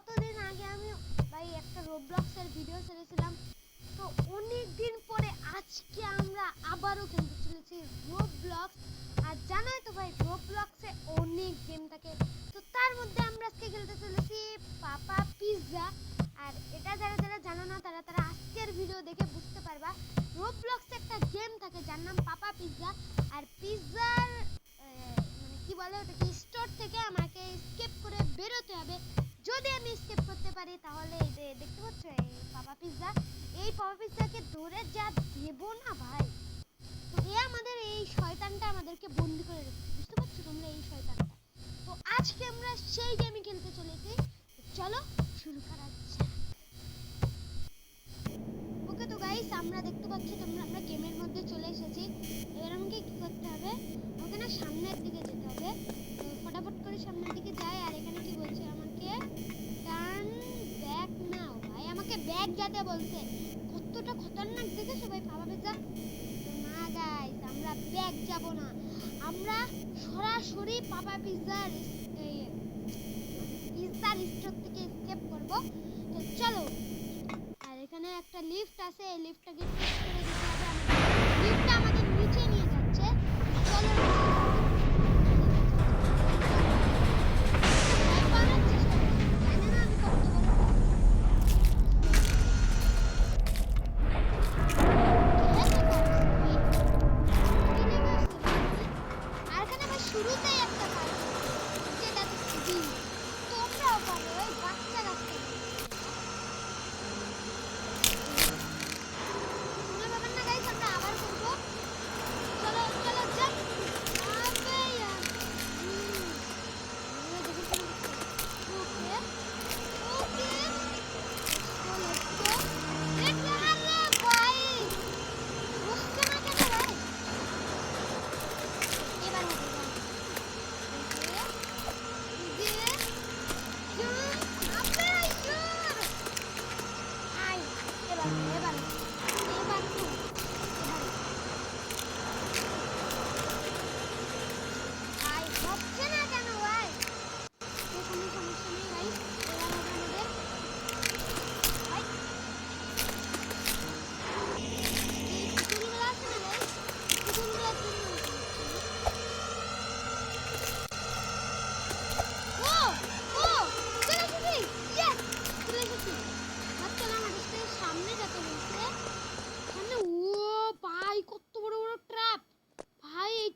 কতদিন আগে আমি ভাই একটা রোবলক্সের ভিডিও ছেড়েছিলাম, তো অনেক দিন পরে আজকে আমরা আবারও খেলতে চলেছি রোবলক্স। আর জানোই তো ভাই রোবলক্সে অনেক গেম থাকে, তো তার মধ্যে আমরা আজকে খেলতে চলেছি পাপা পিৎজা। আর এটা যারা যারা জানো না তারা তারা আজকের ভিডিও দেখে বুঝতে পারবা। রোবলক্সে একটা গেম থাকে যার নাম পাপা পিৎজা। আর পিৎজার মানে কি বলে ওটাকে স্টোর থেকে আমাকে স্কেপ করে বেরোতে হবে। যদি আমি স্কেপ করতে পারি তাহলে এই যে দেখতে পাচ্ছ এই পাপা পিৎজাকে ধরে যা দেব না ভাই, তো এ আমাদের এই শয়তানটা আমাদেরকে বন্দি করে রেখেছে, বুঝতে পারছো তোমরা এই শয়তানটা। তো আজকে আমরা সেই গেমই খেলতে চলেছি, চলো শুরু করা যাক। ওকে তো গাইস আমরা দেখতে পাচ্ছি আমরা গেমের মধ্যে চলে এসেছি। এবার আমাকে কি করতে হবে, আমাকে না সামনের দিকে যেতে হবে। তো ফটাফট করে সামনের দিকে যাই। আর এখানে কি বলছে আমাকে, টার্ন ব্যাক নাও। ভাই আমাকে ব্যাক যেতে বলছে, কতটা খতরনাক দেখেছো ভাই পাপা পিৎজা। না গাইস আমরা ব্যাক যাব না, আমরা সরাসরি পাপা পিৎজার স্টোর থেকে স্কেপ করব। তো চলো, আর এখানে একটা লিফট আছে, এই লিফটটাকে প্রেস করে দিতে হবে। লিফটটা আমাদের নিচে নিয়ে যাচ্ছে, চলো শুরুতেই একটা পারো যেটা দেখছি তোমরাও পারো, ওই বাচ্চা কাচ্চা মনে পাবেন না গাইস, আমরা আবার করবো। চলো চলো জাম্প। আবে यार ওকে ওকে লেটস গো লেটস আরে ভাই বুঝতে না কেন ভাই, এবার হবে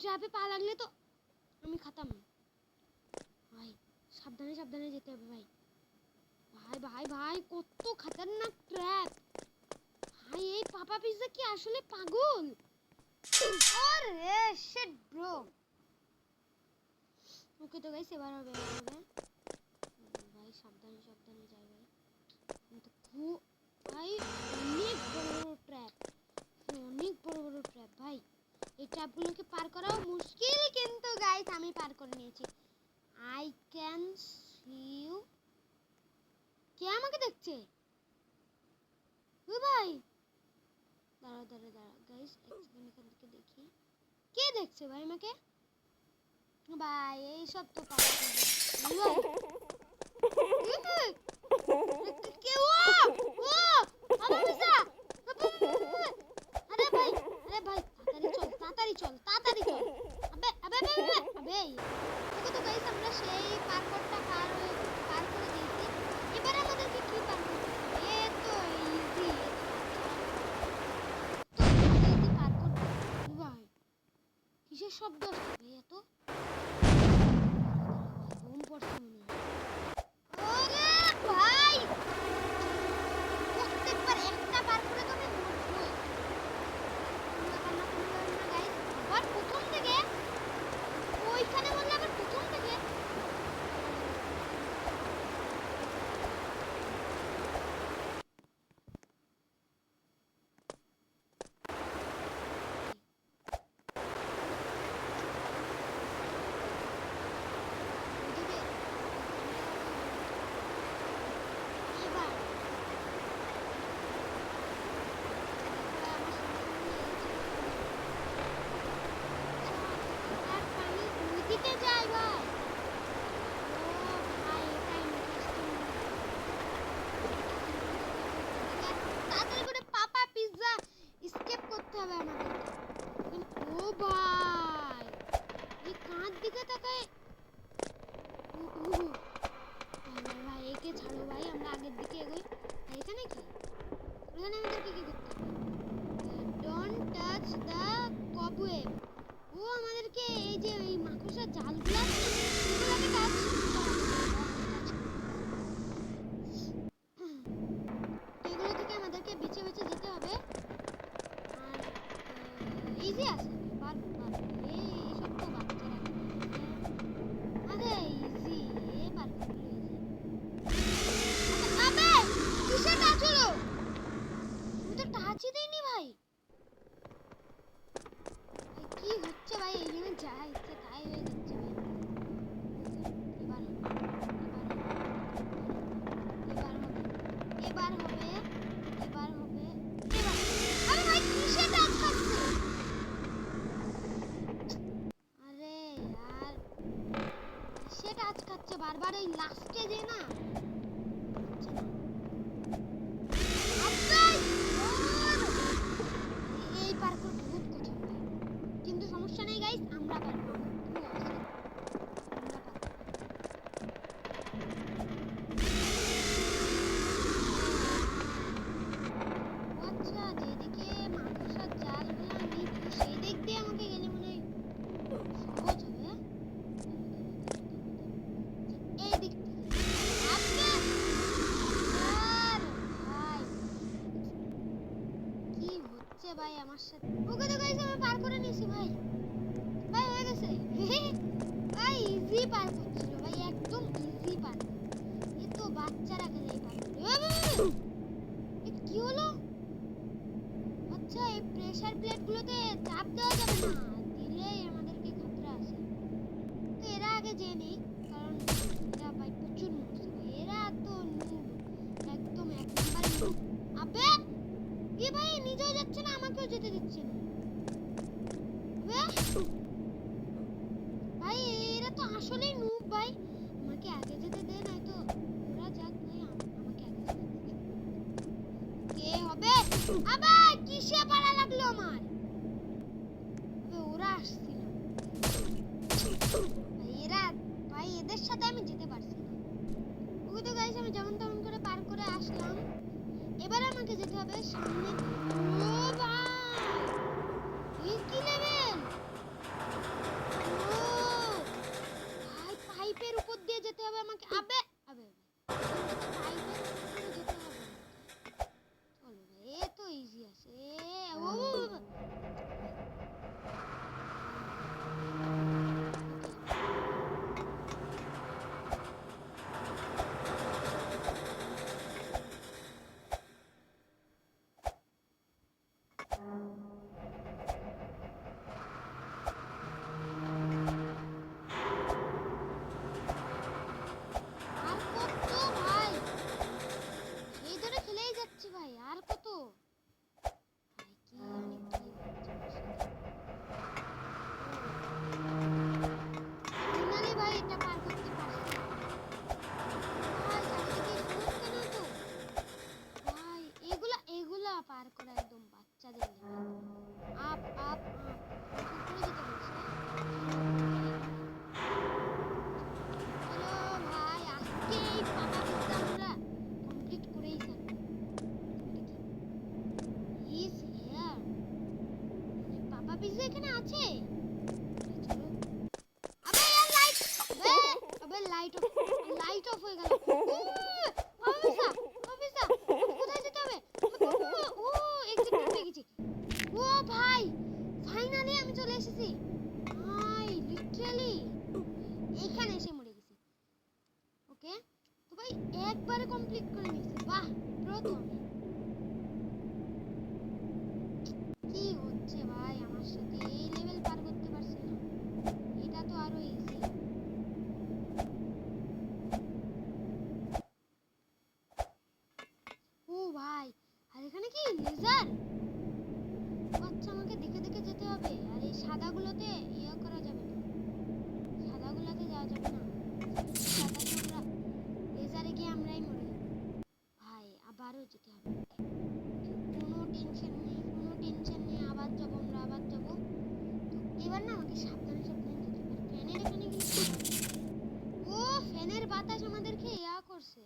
ট্র্যাপে পা লাগলে তো আমি খতম ভাই। সাবধানে সাবধানে যেতে হবে ভাই। ভাই ভাই ভাই কত খতরনাক ট্র্যাপ ভাই, এই পাপা পিৎজা কি আসলে পাগল। আরে শিট ব্রো। ওকে তো গাইস এবার হবে ভাই, সাবধানে সাবধানে যাই ভাই। কিন্তু ভাই অনেক বড় বড় ট্র্যাপ, অনেক বড় বড় ট্র্যাপ ভাই। এই ট্র্যাপগুলোকে পার করাও মুশকিল, কিন্তু গাইস আমি পার করে নিয়েছি। I can see you. কে আমাকে দেখছে? ও ভাই দাঁড়াও দাঁড়াও দাঁড়াও গাইস, এক সেকেন্ড এখান থেকে দেখি কে দেখছে ভাই আমাকে। ভাই এই সব তো পাওয়া যাবে কে ও ও আমার পিছা। আরে ভাই আরে ভাই তাড়াতাড়ি চল তাড়াতাড়ি চল। আবে আবে আবে আবে ওকে তো গাইস আমরা সেই পার্কটা পার করে দিয়েছি। এবার আমাদেরকে কি পার করতে হবে, এ তো ইজি পার করতে ভাই। কিসের শব্দ আসছে ভাই এত, ঘুম পড়ছে মনে হয়। ওরে ভাই প্রত্যেকবার একটা পার করে তো আমি মরবই। গাইস আবার প্রথম থেকে ওইখানে বললে আবার প্রথম থেকে। আমাদেরকে এই যে এই মাকড়সার জালগুলো আছে না, এগুলোকে কাজ এগুলো থেকে আমাদেরকে বেছে বেছে যেতে হবে। আর ইজি আছে, পারবো পারবো। এইসব তো বাচ্চারা আরে ইজি, পারবো ইজি। আবে কিসের টাচ হলো? আমি তো টাচই দিইনি ভাই। কি হচ্ছে ভাই? এইখানে যা ইচ্ছে তাই হয়ে যাচ্ছে ভাই। এবার হবে, এবার হবে, এবার। আরে ভাই কিসে টাচ খাচ্ছে? আরে यार কিসে টাচ খাচ্ছে বারবার? এই লাস্টে যে না এই পার্কুর বহুত কঠিন ভাই, কিন্তু সমস্যা নেই গাইস, আমরা পারবো। আচ্ছা, যেদিকে মাকড়সার জালগুলো নিচ্ছি সেই দিক দিয়ে আমাকে গেলে মনে হয় সহজ হবে। এই দিক থেকে ভাই কি হচ্ছে ভাই আমার সাথে? ওকে তো গাইস আমি পার করে নিয়েছি ভাই। ভাই হয়ে গেছে ভাই, ইজি পার করছিল ভাই, একদম ইজি পার। এ তো বাচ্চারা খেলে এই পার করে। কি হলো? আচ্ছা এই প্রেসার প্লেটগুলোতে চাপ দেওয়া যাবে না, দিলেই আমাদেরকে খতরা আছে। তো এরা আগে জেনে, কারণ এরা ভাই প্রচুর মরছে ভাই, এরা তো নুব, একদম এক নাম্বার নুব। আবে এ ভাই নিজেও যাচ্ছে না, আমাকেও যেতে দিচ্ছে না। ভাই এরা তো আসলেই নুব ভাই, আমাকে আগে যেতে দে, নাই তো ওরা যাক ভাই, আমাকে আগে যেতে দে। কে হবে? আবে কিসে পালা লাগলো আমার? আবে ওরা আসছিল ভাই, এরা ভাই এদের সাথে আমি যেতে পারছি না। ওকে তো গাইস আমি যেমন তেমন করে পার করে আসলাম। এবার আমাকে যেতে হবে সামনে। ও ভাই এই কি লেভেল! ও ভাই পাইপের উপর দিয়ে যেতে হবে আমাকে। আবে আবে পাইপের উপর দিয়ে যেতে হবে। চলো ভাই এ তো ইজি আছে। ও আর কত ভাই, সেই ধরে খেলেই যাচ্ছি ভাই, আর কত ভাই, কি জানি কি হচ্ছে আমার সাথে। ফাইনালি ভাই এটা পার করতে পারছি ভাই। চারিদিকে স্মোক কেন তো ভাই, এগুলা এগুলা পার করা একদম বাচ্চাদের লেভেল। আপ আপ আপ উপরে যেতে বলছে। চলো ভাই আজকে এই পাপা পিজ্জা আমরা কমপ্লিট করেই ছাড়বো। ইজ হিয়ার, পাপা পিজ্জা এখানে আছে। চলো আবে यार লাইট, আবে লাইট অফ হয়ে গেল। পাপা পিজ্জা, পাপা পিজ্জা কোথায় যেতে হবে? ও এক্সিট পেয়ে গেছি। ও ভাই ফাইনালি আমি চলে এসেছি ভাই, লিটারালি এইখানে এসে মরে গেছি। ওকে তো ভাই একবারে কমপ্লিট করে নিয়েছি, বাহ প্রো তো আমি। কি হচ্ছে ভাই আমার সাথে? এই লেভেল পার করতে পারছি না, এটা তো আরো ইজি। ও ভাই আর এখানে কি লেজার? আচ্ছা আমাকে দেখে দেখে যেতে হবে। আর এই সাদাগুলোতে ইয়ে করা যাবে না, সাদাগুলোতে যাওয়া যাবে না, সাদাতে আমরা লেজারে গিয়ে আমরাই মরে যাবো ভাই। আবারও যেতে হবে, কোনো টেনশন নেই, কোনো টেনশন নেই, আবার যাবো আমরা, আবার যাবো। তো এবার না আমাকে সাবধানে সাবধানে যেতে হবে। ফ্যানের এখানে গেলে ও ফ্যানের বাতাস আমাদেরকে ইয়া করছে,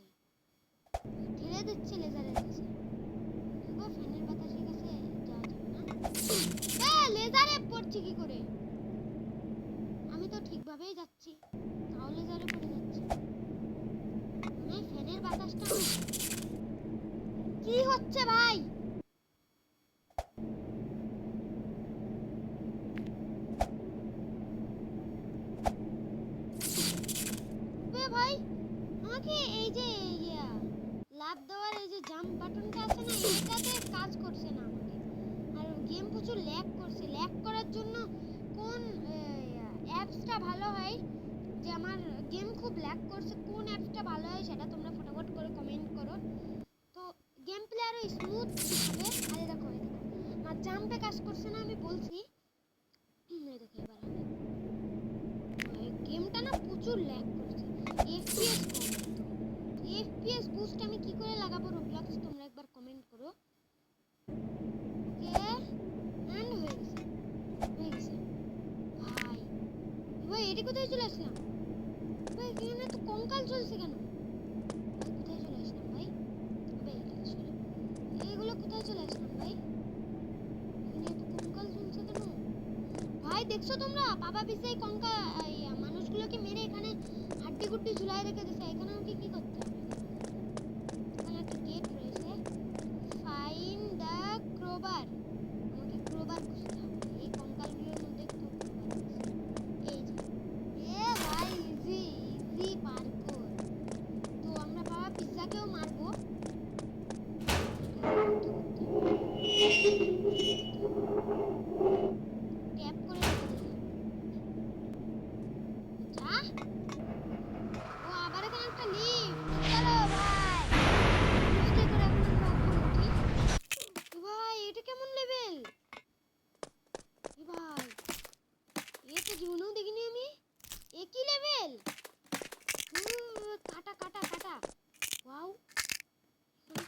ঠেলে দিচ্ছে লেজারের কাছে। দেখো ফ্যানের বাতাসের কাছে যাওয়া যাবে না। লেজারে পড়ছে কি করে? এই যাচ্ছি, তাহলে জলে পড়ে যাচ্ছি। মানে ফ্যানের বাতাসটা কি হচ্ছে ভাই? ভাই আমাকে এই যে লাভ দেওয়ার এই যে জাম্প বাটনটা আছে না, এটাতে কাজ করছে না আমাকে। আর গেম প্রচুর ল্যাগ করছে। ল্যাগ করার জন্য কোন অ্যাপসটা ভালো হয়, যে আমার গেম খুব ল্যাগ করছে, কোন অ্যাপসটা ভালো হয় সেটা তোমরা ফটাফট করে কমেন্ট করো। তো গেম প্লে আরো স্মুথ হবে। আরে দেখো আমার জাম্পে কাজ করছে না, আমি বলছি। এই দেখো এবার হবে। গেমটা না প্রচুর ল্যাগ করছে, এফপিএস কম। এফপিএস বুস্ট আমি কি করে লাগাবো রোবলক্স, তোমরা একবার কমেন্ট করো। ওকে এন্ড হয়ে গেছে, হয়ে গেছে। ভাই ভাই এটি কোথায় চলে আসলাম? ভাই এখানে তো কঙ্কাল চলছে কেন? কোথায় চলে আসলাম ভাই? ভাই এইগুলো কোথায় চলে আসলাম ভাই? এখানে তো কঙ্কাল চলছে কেন? ভাই দেখছো তোমরা, বাবা বিজয় কঙ্কাল মানুষগুলোকে মেরে এখানে হাড্ডি গুড্ডি ঝুলায় রেখে দিয়েছে। এখানে আমাকে কি করতে হবে? এখানে একটা গেট রয়েছে, ফাইন দা ক্রোবার। আমাকে ক্রোবার খুঁজতে হবে। এই কঙ্কালগুলোর মধ্যে একটু ক্রোবার আছে। এই যে এ ভাই ইজি ইজি পার্কুর। তো আমরা বাবা পিজ্জাকেও মারবো। ট্যাপ করে রেখে দিলাম। যা, ও আবার এখানে একটা লিফট। চলো ভাই লিফটে করে এখন আমরা উপরে উঠি। ভাই এটা কেমন লেভেল? ভাই এ তো জীবনেও দেখিনি আমি। একই লেভেল। কাটা কাটা কাটা। ওয়াও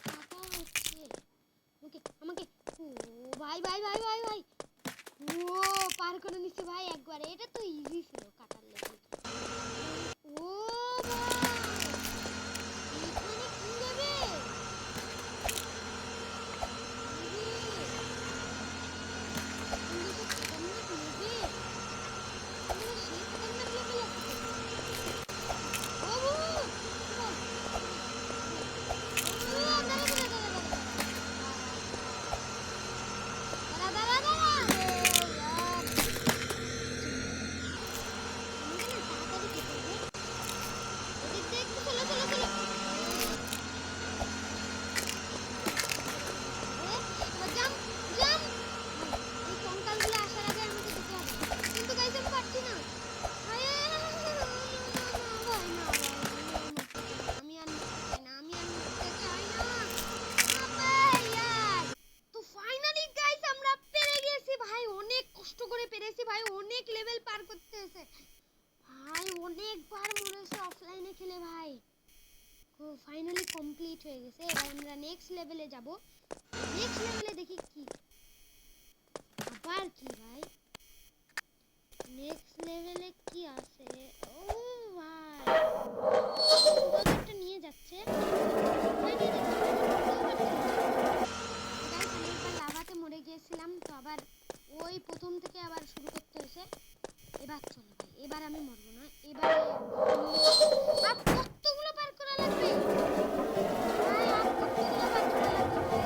কাটা হচ্ছে। ওকে আমাকে ও ভাই ভাই ভাই ভাই ভাই ও পার করে নিচ্ছে ভাই একবারে। এটা তো ইজি ছিল কাটার লেভেল। ও ভাই এখানে কি লেভেল? খতরনাক লেভেল, সেই খতরনাক লেভেল আছে। ও ফাইনালি কমপ্লিট হয়ে গেছে। এবার আমরা নেক্সট লেভেলে যাব। নেক্সট লেভেলে দেখি কি আবার কি ভাই, নেক্সট লেভেলে কি আছে। ও ভাই একটা নিয়ে যাচ্ছে, লাভাতে মরে গিয়েছিলাম, তো আবার ওই প্রথম থেকে আবার শুরু করতে হয়েছে। এবার চলো ভাই, এবার আমি মরবো না। এবার আর কতগুলো পার করা লাগবে ভাই, আর কতগুলো পার করা লাগবে ভাই।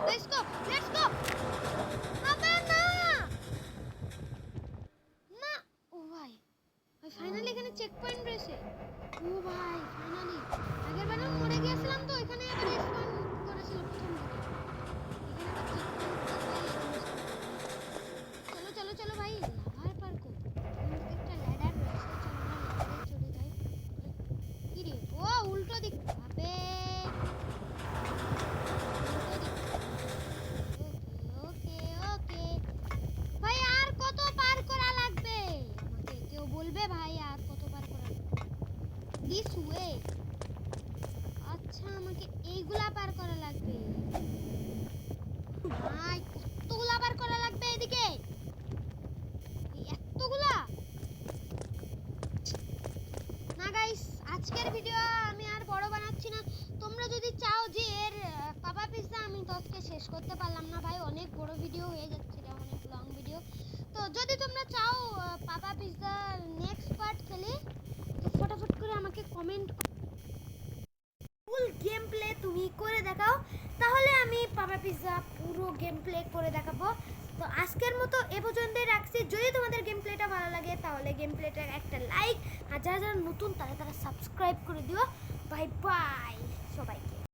Let's go, let's go. আবার না না, ও ভাই ভাই ফাইনালি এখানে চেক পয়েন্ট রয়েছে। ও ভাই ফাইনালি, আগের বারে মরে গিয়েছিলাম তো এখানে আবার স্পন করেছিল প্রথম দিকে। এখানে আবার চেক পয়েন্ট। চলো চলো চলো ভাই, লাভার পার্ক একটা ল্যাডার রয়েছে। চলো আমরা ল্যাডারে চলে যাই। কি রে, ও উল্টো দিক আবে, ওকে ওকে ভাই, আর কত পার করা লাগবে আমাকে কেউ বলবে ভাই, আর কত পার করা লাগবে? দিস ওয়ে, আচ্ছা আমাকে এইগুলা পার করা লাগবে ভাই। কতগুলা পার করা লাগবে এদিকে? এতগুলা না গাইস, আজকের ভিডিও আমি আর জি এর পাপা পিৎজা আমি তো আজকে শেষ করতে পারলাম না ভাই, অনেক বড় ভিডিও হয়ে যাচ্ছে, এটা অনেক লং ভিডিও। তো যদি তোমরা চাও পাপা পিৎজা নেক্সট পার্ট খেলি, তো ফটাফট করে আমাকে কমেন্ট ফুল গেম প্লে তুমি করে দেখাও, তাহলে আমি পাপা পিৎজা পুরো গেম প্লে করে দেখাবো। তো আজকের মতো এ পর্যন্তই রাখছি। যদি তোমাদের গেম প্লেটা ভালো লাগে তাহলে গেম প্লেটা একটা লাইক, আর যারা যারা নতুন তারা তারা সাবস্ক্রাইব করে দিও। Bye bye.